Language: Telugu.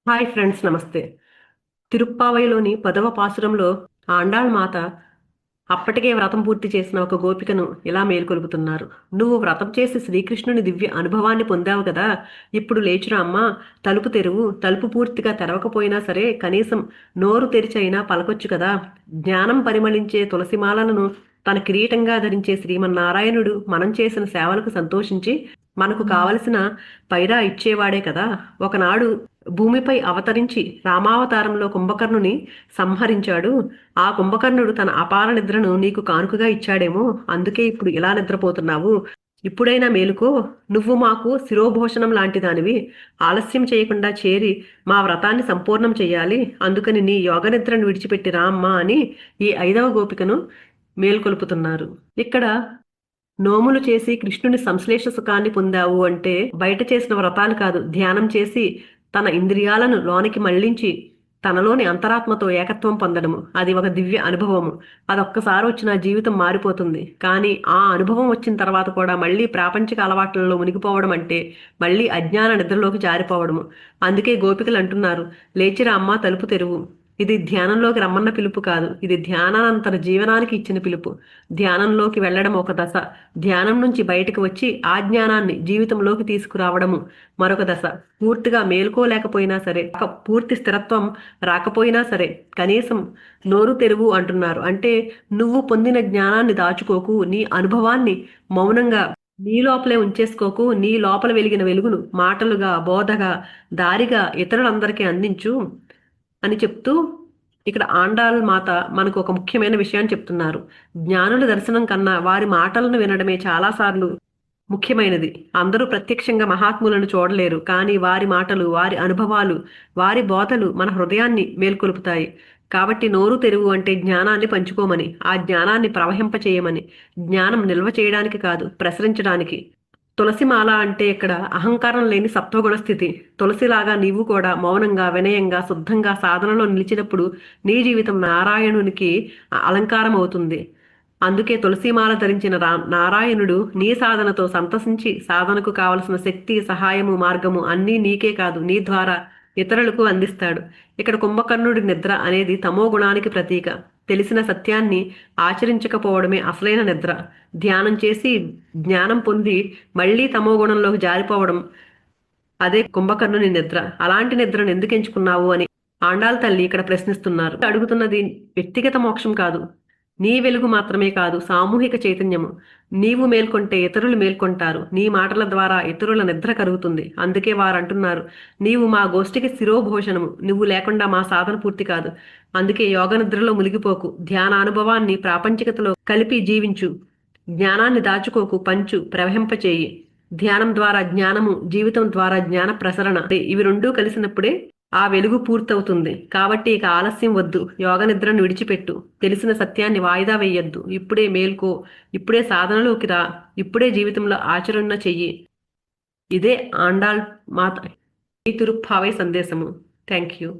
హాయ్ ఫ్రెండ్స్, నమస్తే. తిరుప్పావైలోని 10వ పాసురంలో ఆండాళ్ మాత అప్పటికే వ్రతం పూర్తి చేసిన ఒక గోపికను ఇలా మేల్కొలుపుతున్నారు. నువ్వు వ్రతం చేసి శ్రీకృష్ణుని దివ్య అనుభవాన్ని పొందావు కదా. ఇప్పుడు లేచురా అమ్మా, తలుపు తెరువు. తలుపు పూర్తిగా తెరవకపోయినా సరే కనీసం నోరు తెరిచైనా పలకొచ్చు కదా. జ్ఞానం పరిమళించే తులసిమాలను తన కిరీటంగా ధరించే శ్రీమన్నారాయణుడు మనం చేసిన సేవలకు సంతోషించి మనకు కావలసిన పైరా ఇచ్చేవాడే కదా. ఒకనాడు భూమిపై అవతరించి రామావతారంలో కుంభకర్ణుని సంహరించాడు. ఆ కుంభకర్ణుడు తన అపార నిద్రను నీకు కానుకగా ఇచ్చాడేమో, అందుకే ఇప్పుడు ఇలా నిద్రపోతున్నావు. ఇప్పుడైనా మేలుకో. నువ్వు మాకు శిరోభూషణం లాంటి దానివి. ఆలస్యం చేయకుండా చేరి మా వ్రతాన్ని సంపూర్ణం చెయ్యాలి. అందుకని నీ యోగ నిద్రను విడిచిపెట్టి రా అమ్మా అని ఈ 5వ గోపికను మేల్కొలుపుతున్నారు. ఇక్కడ నోములు చేసి కృష్ణుని సంశ్లేష సుఖాన్ని పొందావు అంటే బయట చేసిన వ్రతాలు కాదు, ధ్యానం చేసి తన ఇంద్రియాలను లోనికి మళ్లించి తనలోని అంతరాత్మతో ఏకత్వం పొందడము. అది ఒక దివ్య అనుభవము. అదొక్కసారి వచ్చిన జీవితం మారిపోతుంది. కానీ ఆ అనుభవం వచ్చిన తర్వాత కూడా మళ్ళీ ప్రాపంచిక అలవాట్లలో మునిగిపోవడం అంటే మళ్ళీ అజ్ఞాన నిద్రలోకి జారిపోవడము. అందుకే గోపికలు అంటున్నారు, లేచిరా అమ్మ, తలుపు తెరువు. ఇది ధ్యానంలోకి రమ్మన్న పిలుపు కాదు, ఇది ధ్యానానంతర జీవనానికి ఇచ్చిన పిలుపు. ధ్యానంలోకి వెళ్ళడం ఒక దశ, ధ్యానం నుంచి బయటకు వచ్చి ఆ జ్ఞానాన్ని జీవితంలోకి తీసుకురావడము మరొక దశ. పూర్తిగా మేల్కోలేకపోయినా సరే, పూర్తి స్థిరత్వం రాకపోయినా సరే కనీసం నోరు తెరువు అంటున్నారు. అంటే నువ్వు పొందిన జ్ఞానాన్ని దాచుకోకు, నీ అనుభవాన్ని మౌనంగా నీ లోపలే ఉంచేసుకోకు. నీ లోపల వెలిగిన వెలుగును మాటలుగా, బోధగా, దారిగా ఇతరులందరికీ అందించు అని చెప్తూ ఇక్కడ ఆండాళ్ మాత మనకు ఒక ముఖ్యమైన విషయాన్ని చెప్తున్నారు. జ్ఞానుల దర్శనం కన్నా వారి మాటలను వినడమే చాలాసార్లు ముఖ్యమైనది. అందరూ ప్రత్యక్షంగా మహాత్ములను చూడలేరు, కానీ వారి మాటలు, వారి అనుభవాలు, వారి బోధలు మన హృదయాన్ని మేల్కొలుపుతాయి. కాబట్టి నోరు తెరువు అంటే జ్ఞానాన్ని పంచుకోమని, ఆ జ్ఞానాన్ని ప్రవహింపచేయమని. జ్ఞానం నిల్వ చేయడానికి కాదు, ప్రసరించడానికి. తులసిమాల అంటే ఇక్కడ అహంకారం లేని సత్వగుణ స్థితి. తులసిలాగా నీవు కూడా మౌనంగా, వినయంగా, శుద్ధంగా సాధనలో నిలిచినప్పుడు నీ జీవితం నారాయణునికి అలంకారం అవుతుంది. అందుకే తులసిమాల ధరించిన నారాయణుడు నీ సాధనతో సంతసించి సాధనకు కావలసిన శక్తి, సహాయము, మార్గము అన్నీ నీకే కాదు, నీ ద్వారా ఇతరులకు అందిస్తాడు. ఇక్కడ కుంభకర్ణుడి నిద్ర అనేది తమో గుణానికి ప్రతీక. తెలిసిన సత్యాన్ని ఆచరించకపోవడమే అసలైన నిద్ర. ధ్యానం చేసి జ్ఞానం పొంది మళ్ళీ తమో గుణంలోకి జారిపోవడం, అదే కుంభకర్ణుని నిద్ర. అలాంటి నిద్రను ఎందుకు ఎంచుకున్నావు అని ఆండాళ్ తల్లి ఇక్కడ ప్రశ్నిస్తున్నారు. అడుగుతున్నది వ్యక్తిగత మోక్షం కాదు, నీ వెలుగు మాత్రమే కాదు, సామూహిక చైతన్యము. నీవు మేల్కొంటే ఇతరులు మేల్కొంటారు. నీ మాటల ద్వారా ఇతరుల నిద్ర కరుగుతుంది. అందుకే వారు అంటున్నారు, నీవు మా గోష్ఠికి శిరోభూషణము, నువ్వు లేకుండా మా సాధన పూర్తి కాదు. అందుకే యోగ నిద్రలో మునిగిపోకు. ధ్యాన అనుభవాన్ని ప్రాపంచికతలో కలిపి జీవించు. జ్ఞానాన్ని దాచుకోకు, పంచు, ప్రవహింపచేయి. ధ్యానం ద్వారా జ్ఞానము, జీవితం ద్వారా జ్ఞాన ప్రసరణ, ఇవి రెండూ కలిసినప్పుడే ఆ వెలుగు పూర్తవుతుంది. కాబట్టి ఇక ఆలస్యం వద్దు, యోగ నిద్రను విడిచిపెట్టు. తెలిసిన సత్యాన్ని వాయిదా వేయొద్దు. ఇప్పుడే మేల్కో, ఇప్పుడే సాధనలోకి రా, ఇప్పుడే జీవితంలో ఆచరణ చెయ్యి. ఇదే ఆండాళ్ మాత ఈ తిరుప్పావై సందేశము. Thank you.